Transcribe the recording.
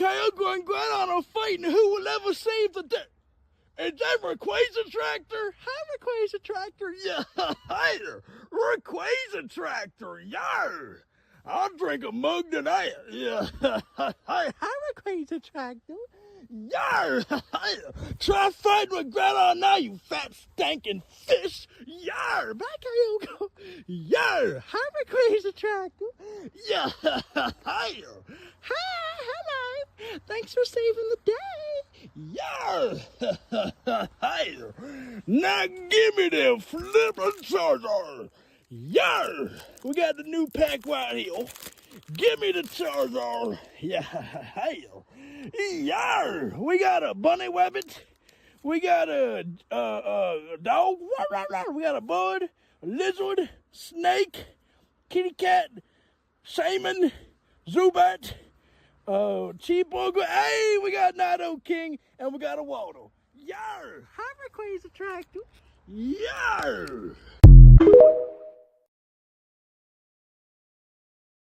Okay, I'm going on a fight, and who will ever save the day? Is that Rayquaza Tractor? Hi, Rayquaza Tractor. Yeah, hi there. Rayquaza Tractor. Yar. I'll drink a mug tonight. Yeah. Hi, Rayquaza Tractor. Yar. Try fighting with Grandma now, you fat stinking fish. Yar. Back here you go. Yar. Hi, Rayquaza Tractor. Yeah. Hi. Hello. Thanks for saving the day. Yar. Hi. Now give me them flippin' Charizard. Yar. We got the new pack right here. Give me the Charizard. Yeah. Hi. Yar. We got a bunny rabbit. We got a dog. We got a bud, a lizard, snake, kitty cat, shaman, Zubat, cheeseburger. Hey, we got Nido King, and we got a Waldo. Yar! Hi, Rayquaza Tractor. Yar!